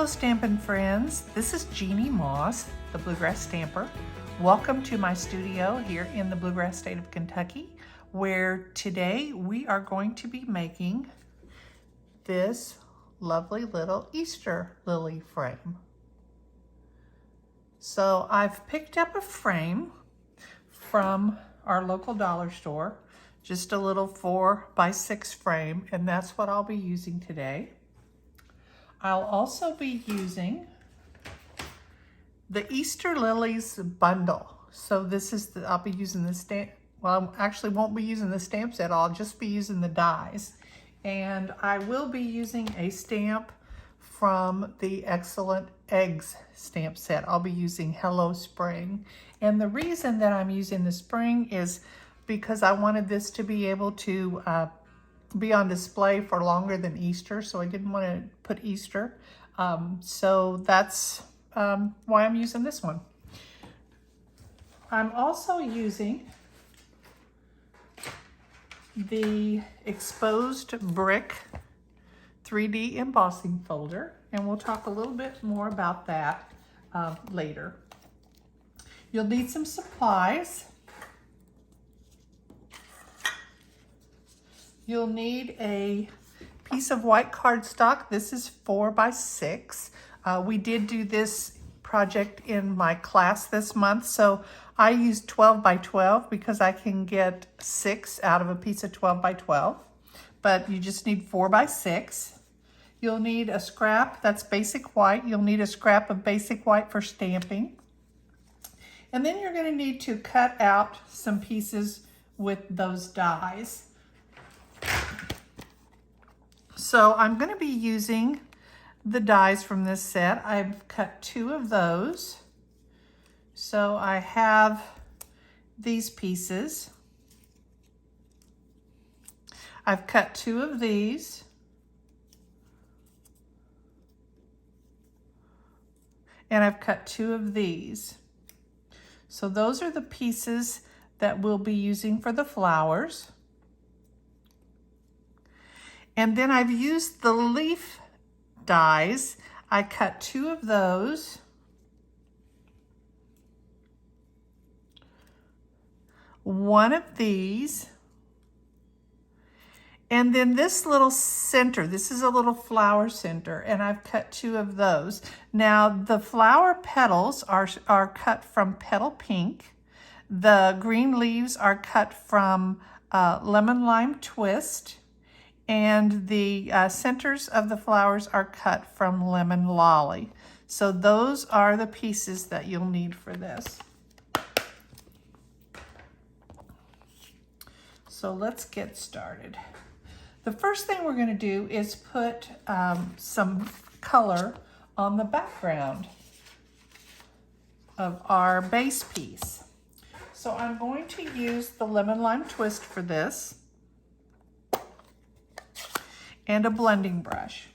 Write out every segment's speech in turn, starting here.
Hello Stampin' Friends, this is Jeannie Moss, the Bluegrass Stamper. Welcome to my studio here in the Bluegrass state of Kentucky, where today we are going to be making this lovely little Easter lily frame. So I've picked up a frame from our local dollar store, just a little 4x6 frame, and that's what I'll be using today. I'll also be using the Easter Lilies bundle. So this is I'll be using the stamp, well, I actually won't be using the stamps at all, just be using the dies. And I will be using a stamp from the Excellent Eggs stamp set. I'll be using Hello Spring. And the reason that I'm using the spring is because I wanted this to be able to be on display for longer than Easter, so I didn't want to put Easter. So that's why I'm using this one. I'm also using the exposed brick 3D embossing folder, and we'll talk a little bit more about that later. You'll need some supplies. You'll need a piece of white cardstock. This is 4x6. We did do this project in my class this month, so I used 12x12 because I can get 6 out of a piece of 12x12, but you just need 4x6. You'll need a scrap, that's basic white. You'll need a scrap of basic white for stamping. And then you're gonna need to cut out some pieces with those dies. So I'm going to be using the dies from this set. I've cut 2 of those. So I have these pieces. I've cut 2 of these. And I've cut 2 of these. So those are the pieces that we'll be using for the flowers. And then I've used the leaf dies. I cut 2 of those. One of these. And then this little center, this is a little flower center, and I've cut 2 of those. Now the flower petals are cut from Petal Pink. The green leaves are cut from Lemon Lime Twist. And the centers of the flowers are cut from Lemon Lolly. So those are the pieces that you'll need for this. So let's get started. The first thing we're going to do is put some color on the background of our base piece. So I'm going to use the Lemon Lime Twist for this, and a blending brush.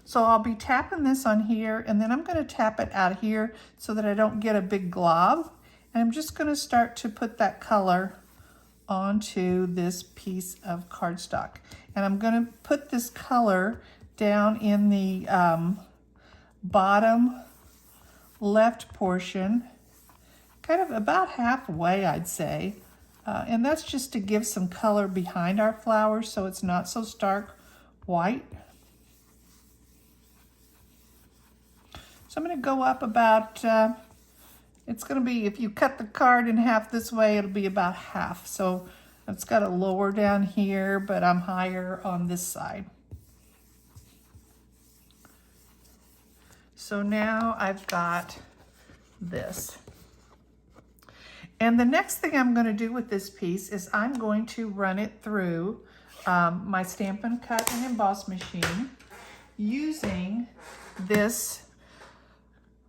So I'll be tapping this on here, and then I'm going to tap it out here so that I don't get a big glob. And I'm just going to start to put that color onto this piece of cardstock. And I'm going to put this color down in the bottom left portion, kind of about halfway, I'd say. And that's just to give some color behind our flowers so it's not so stark white. So I'm going to go up about, it's going to be, if you cut the card in half this way, it'll be about half. So it's got a lower down here, but I'm higher on this side. So now I've got this. And the next thing I'm going to do with this piece is I'm going to run it through my Stampin' Cut and Emboss machine using this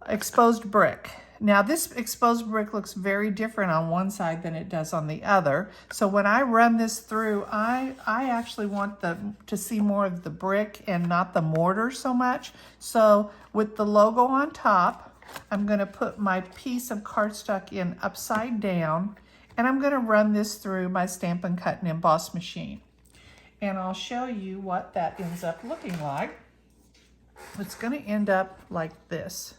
exposed brick. Now this exposed brick looks very different on one side than it does on the other. So when I run this through, I actually want to see more of the brick and not the mortar so much. So with the logo on top, I'm going to put my piece of cardstock in upside down, and I'm going to run this through my Stampin' Cut and Emboss machine. And I'll show you what that ends up looking like. it's going to end up like this.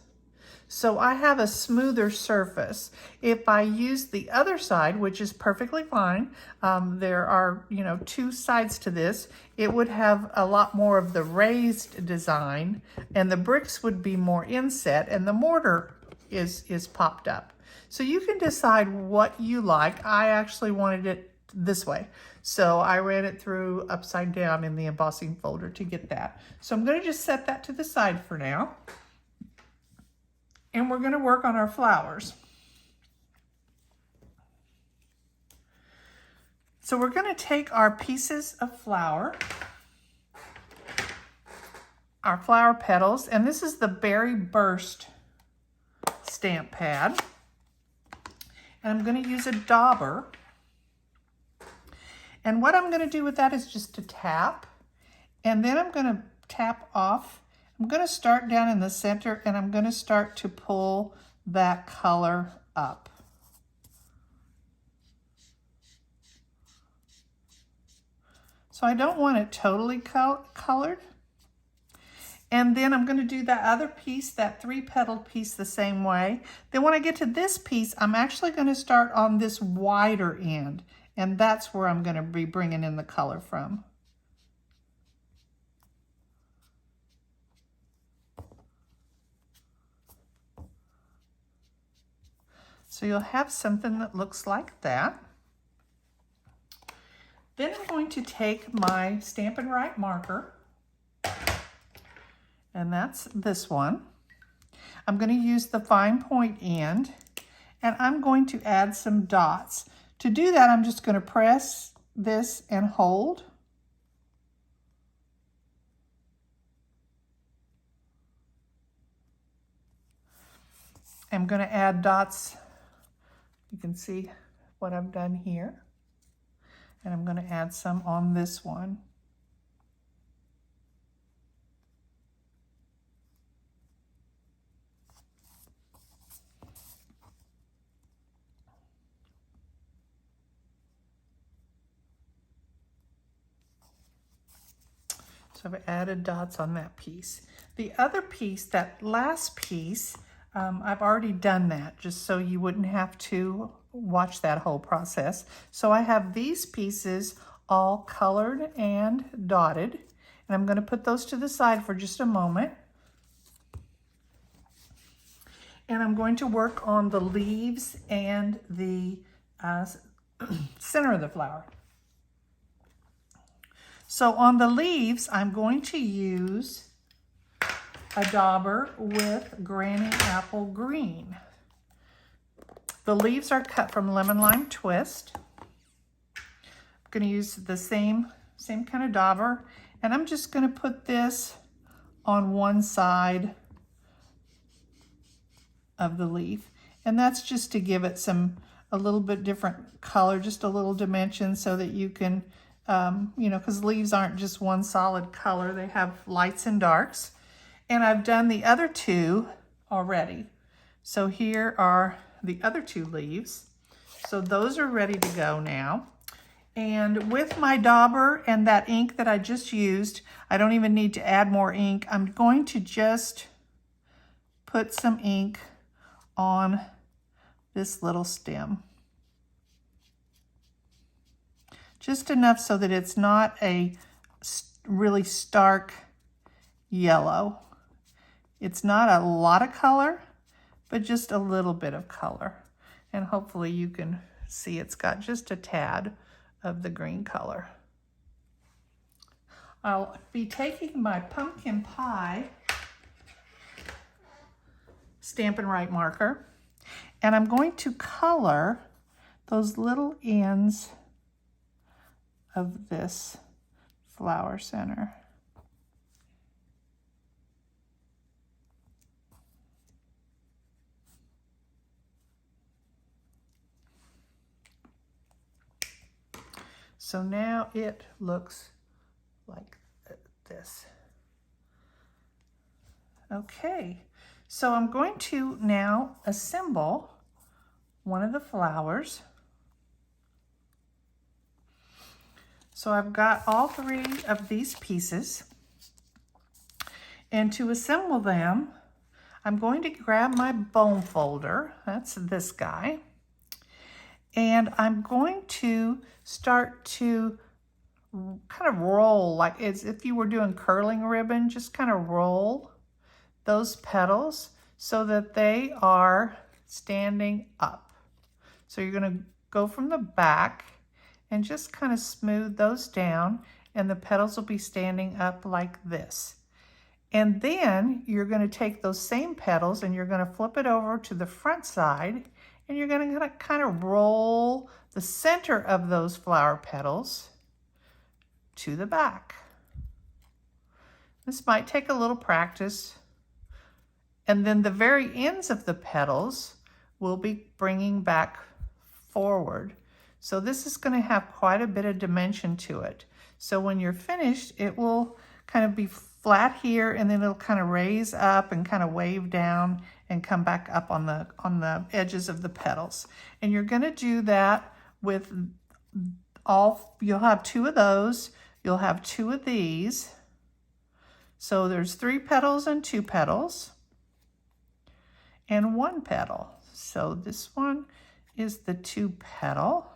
So I have a smoother surface. If I use the other side, which is perfectly fine, there are, you know, two sides to this, it would have a lot more of the raised design, and the bricks would be more inset, and the mortar is popped up. So you can decide what you like. I actually wanted it this way, so I ran it through upside down in the embossing folder to get that. So I'm going to just set that to the side for now. And we're going to work on our flowers. So we're going to take our pieces of flower, our flower petals, and this is the Berry Burst stamp pad. And I'm going to use a dauber. And what I'm going to do with that is just to tap, and then I'm going to tap off. I'm going to start down in the center, and I'm going to start to pull that color up. So I don't want it totally colored. And then I'm going to do that other piece, that 3-petaled piece, the same way. Then when I get to this piece, I'm actually going to start on this wider end, and that's where I'm going to be bringing in the color from. So you'll have something that looks like that. Then I'm going to take my Stampin' Right marker, and that's this one. I'm going to use the fine point end, and I'm going to add some dots. To do that, I'm just going to press this and hold. I'm going to add dots. You can see what I've done here. And I'm going to add some on this one. So I've added dots on that piece. The other piece, that last piece, I've already done that just so you wouldn't have to watch that whole process. So I have these pieces all colored and dotted, and I'm going to put those to the side for just a moment. And I'm going to work on the leaves and the center of the flower. So on the leaves, I'm going to use a dauber with Granny Apple Green. The leaves are cut from Lemon Lime Twist. I'm going to use the same kind of dauber, and I'm just going to put this on one side of the leaf, and that's just to give it a little bit different color, just a little dimension, so that you can you know, because leaves aren't just one solid color, they have lights and darks. And I've done the other two already. So here are the other two leaves. So those are ready to go now. And with my dauber and that ink that I just used, I don't even need to add more ink. I'm going to just put some ink on this little stem. Just enough so that it's not a really stark yellow. It's not a lot of color, but just a little bit of color. And hopefully you can see it's got just a tad of the green color. I'll be taking my pumpkin pie Stampin' Right marker, and I'm going to color those little ends of this flower center. So now it looks like this. Okay, so I'm going to now assemble one of the flowers. So I've got all three of these pieces, And to assemble them, I'm going to grab my bone folder, that's this guy, and I'm going to start to kind of roll like as if you were doing curling ribbon, just kind of roll those petals so that they are standing up. So you're going to go from the back and just kind of smooth those down, and the petals will be standing up like this. And then you're going to take those same petals and you're going to flip it over to the front side, and you're going to kind of roll the center of those flower petals to the back. This might take a little practice. And then the very ends of the petals will be bringing back forward. So this is going to have quite a bit of dimension to it. So when you're finished, it will kind of be flat here, and then it'll kind of raise up and kind of wave down and come back up on the edges of the petals. And you're going to do that with you'll have 2 of those, you'll have 2 of these. So there's 3 petals and 2 petals and 1 petal. So this one is the 2 petal.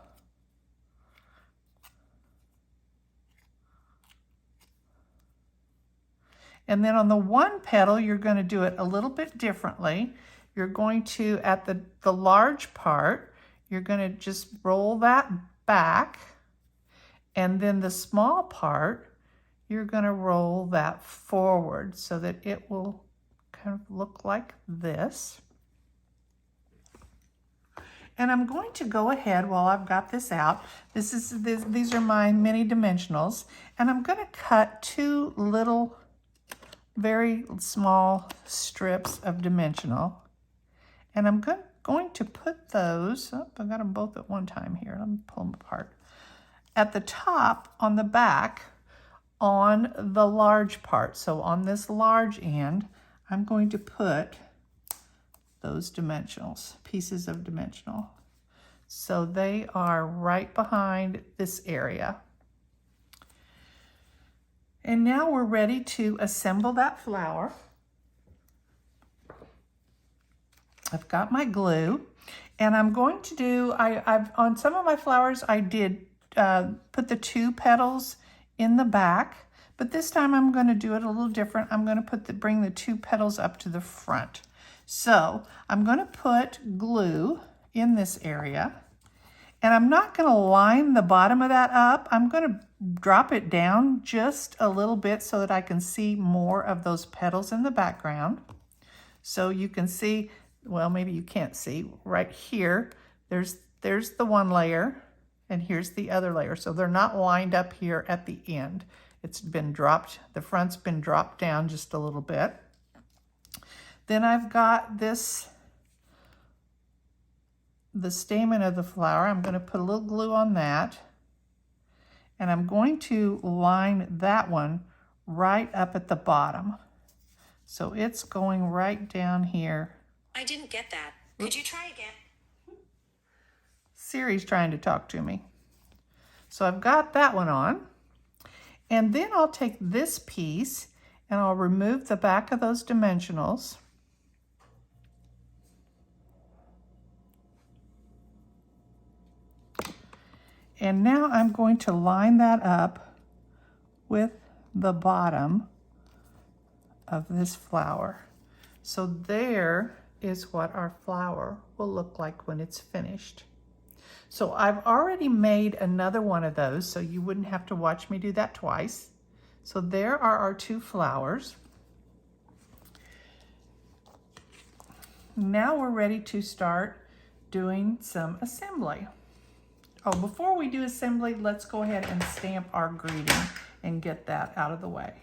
And then on the 1 petal, you're going to do it a little bit differently. You're going to, at the large part, you're going to just roll that back. And then the small part, you're going to roll that forward so that it will kind of look like this. And I'm going to go ahead while I've got this out. These are my mini dimensionals. And I'm going to cut 2 little very small strips of dimensional, and I'm going to put those, I got them both at one time here, let me pull them apart, at the top on the back on the large part. So on this large end, I'm going to put those dimensionals, pieces of dimensional. So they are right behind this area. And now we're ready to assemble that flower. I've got my glue, and I'm going to do, I've on some of my flowers, I did put the 2 petals in the back, but this time I'm going to do it a little different. I'm going to bring the 2 petals up to the front. So I'm going to put glue in this area, and I'm not going to line the bottom of that up. I'm going to drop it down just a little bit so that I can see more of those petals in the background. So you can see, well, maybe you can't see, right here, there's the one layer, and here's the other layer. So they're not lined up here at the end. It's been dropped, the front's been dropped down just a little bit. Then I've got this, the stamen of the flower. I'm going to put a little glue on that, and I'm going to line that one right up at the bottom. So it's going right down here. I didn't get that. Could you try again? Siri's trying to talk to me. So I've got that one on. And then I'll take this piece and I'll remove the back of those dimensionals. And now I'm going to line that up with the bottom of this flower. So there is what our flower will look like when it's finished. So I've already made another one of those, so you wouldn't have to watch me do that twice. So there are our 2 flowers. Now we're ready to start doing some assembly. Oh, before we do assembly, let's go ahead and stamp our greeting and get that out of the way.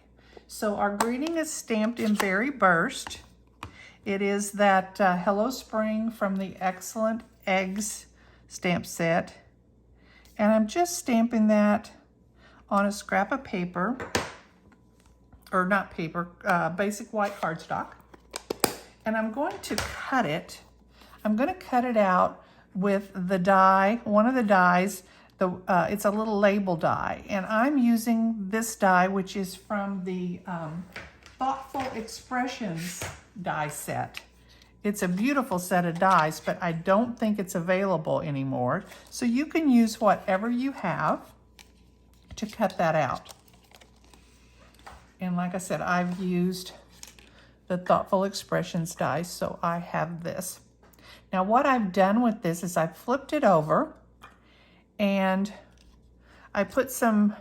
So our greeting is stamped in Berry Burst. It is that Hello Spring from the Excellent Eggs stamp set. And I'm just stamping that on a scrap of paper, or not paper, basic white cardstock. And I'm going to cut it. I'm going to cut it out with the die, one of the dies. It's a little label die, and I'm using this die, which is from the Thoughtful Expressions die set. It's a beautiful set of dies, but I don't think it's available anymore. So you can use whatever you have to cut that out. And like I said, I've used the Thoughtful Expressions die, so I have this. Now what I've done with this is I've flipped it over and I put some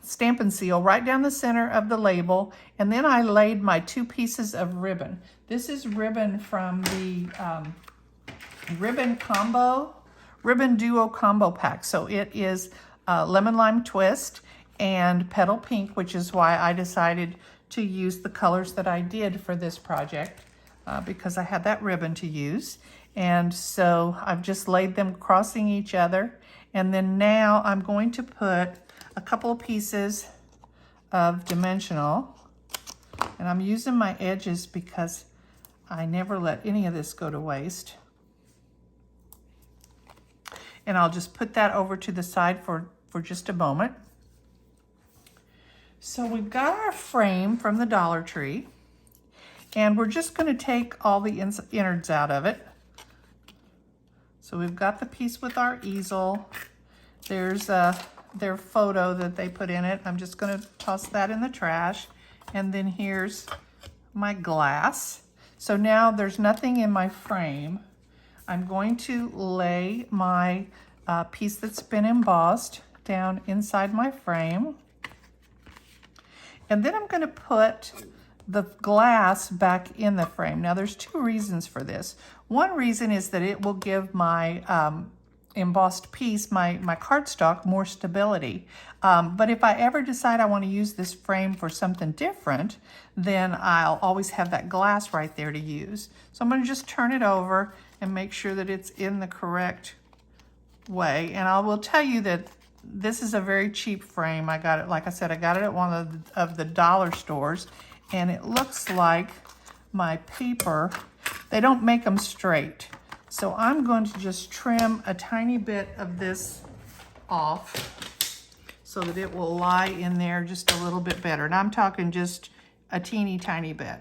Stampin' Seal right down the center of the label, and then I laid my 2 pieces of ribbon. This is ribbon from the Ribbon Duo Combo Pack. So it is Lemon Lime Twist and Petal Pink, which is why I decided to use the colors that I did for this project because I had that ribbon to use. And so I've just laid them crossing each other. And then now I'm going to put a couple of pieces of dimensional, and I'm using my edges because I never let any of this go to waste. And I'll just put that over to the side for just a moment. So we've got our frame from the Dollar Tree, and we're just going to take all the innards out of it. So we've got the piece with our easel. There's their photo that they put in it. I'm just going to toss that in the trash. And then here's my glass. So now there's nothing in my frame. I'm going to lay my piece that's been embossed down inside my frame. And then I'm going to put the glass back in the frame. Now there's 2 reasons for this. One reason is that it will give my embossed piece, my cardstock, more stability. But if I ever decide I want to use this frame for something different, then I'll always have that glass right there to use. So I'm going to just turn it over and make sure that it's in the correct way. And I will tell you that this is a very cheap frame. I got it, like I said, I got it at one of the dollar stores, and it looks like my paper, they don't make them straight. So I'm going to just trim a tiny bit of this off so that it will lie in there just a little bit better. And I'm talking just a teeny tiny bit.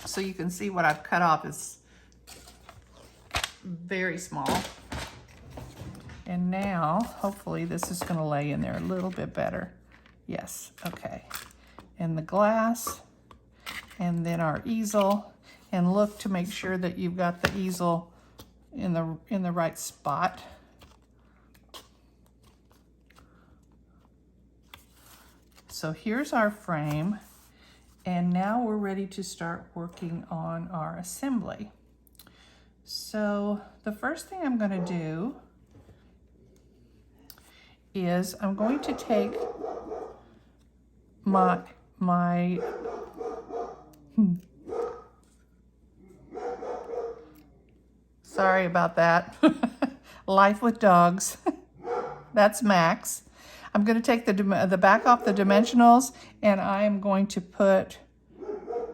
So you can see what I've cut off is very small. And now, hopefully this is going to lay in there a little bit better. Yes, okay. And the glass, and then our easel, and look to make sure that you've got the easel in the right spot. So here's our frame, and now we're ready to start working on our assembly. So the first thing I'm going to do is I'm going to take my sorry about that. Life with dogs. That's Max. I'm going to take the back off the dimensionals, and I am going to put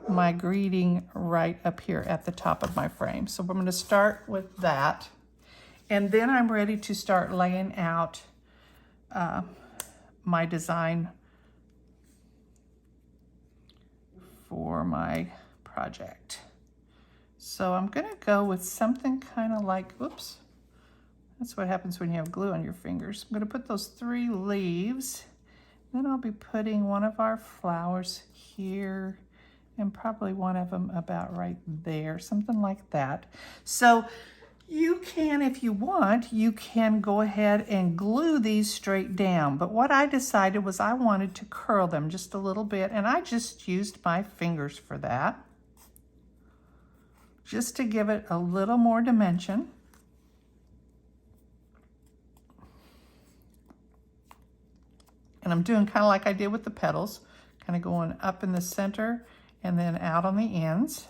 my greeting right up here at the top of my frame. So I'm going to start with that, and then I'm ready to start laying out my design for my project. So I'm going to go with something kind of like, oops, that's what happens when you have glue on your fingers. I'm going to put those 3 leaves. Then I'll be putting one of our flowers here, and probably one of them about right there, something like that. So you can, if you want, you can go ahead and glue these straight down. But what I decided was I wanted to curl them just a little bit, and I just used my fingers for that, just to give it a little more dimension. And I'm doing kind of like I did with the petals, kind of going up in the center and then out on the ends.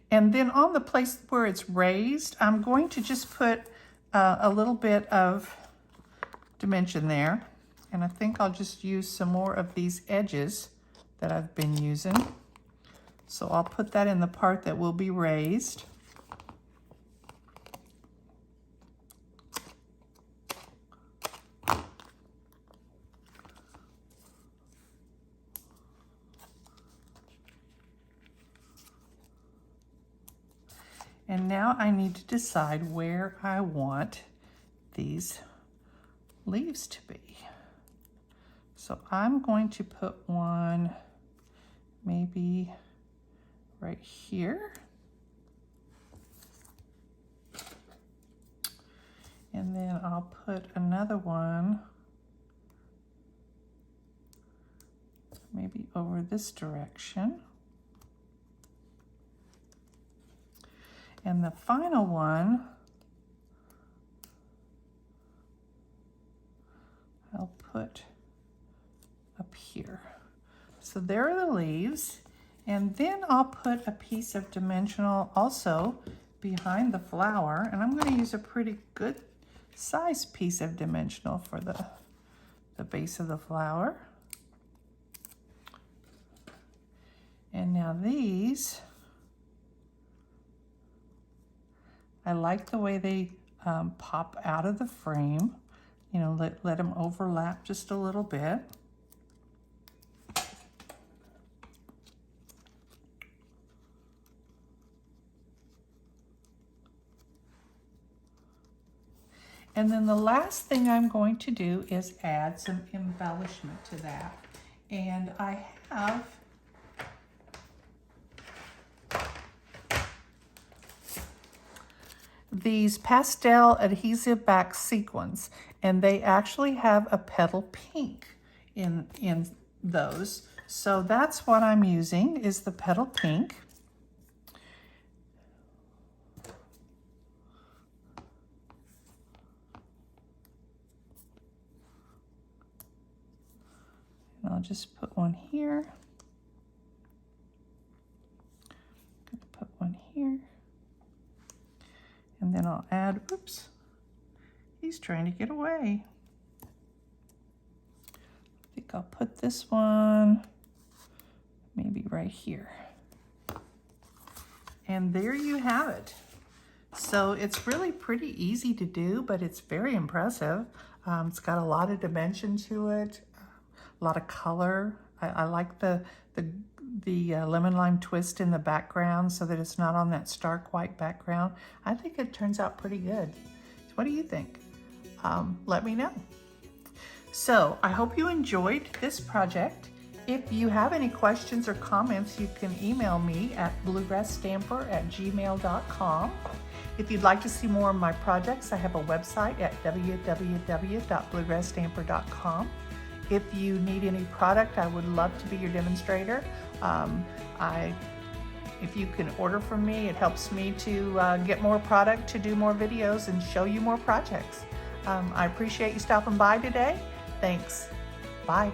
And then on the place where it's raised, I'm going to just put a little bit of dimension there. And I think I'll just use some more of these edges that I've been using. So I'll put that in the part that will be raised. And now I need to decide where I want these leaves to be. So I'm going to put one maybe right here. And then I'll put another one maybe over this direction. And the final one, I'll put up here. So there are the leaves. And then I'll put a piece of dimensional also behind the flower. And I'm going to use a pretty good size piece of dimensional for the base of the flower. And now these, I like the way they pop out of the frame. You know, let them overlap just a little bit. And then the last thing I'm going to do is add some embellishment to that. And I have these pastel adhesive back sequins, and they actually have a petal pink in those. So that's what I'm using, is the petal pink. And I'll just put one here. Gonna put one here. And then I'll add, oops, he's trying to get away. I think I'll put this one maybe right here. And there you have it. So it's really pretty easy to do, but it's very impressive. It's got a lot of dimension to it, a lot of color. I like the lemon lime twist in the background so that it's not on that stark white background. I think it turns out pretty good. So what do you think? Let me know. So I hope you enjoyed this project. If you have any questions or comments, you can email me at bluegrassstamper@gmail.com. If you'd like to see more of my projects, I have a website at www.bluegrassstamper.com. If you need any product, I would love to be your demonstrator. If you can order from me, it helps me to get more product, to do more videos and show you more projects. I appreciate you stopping by today. Thanks. Bye.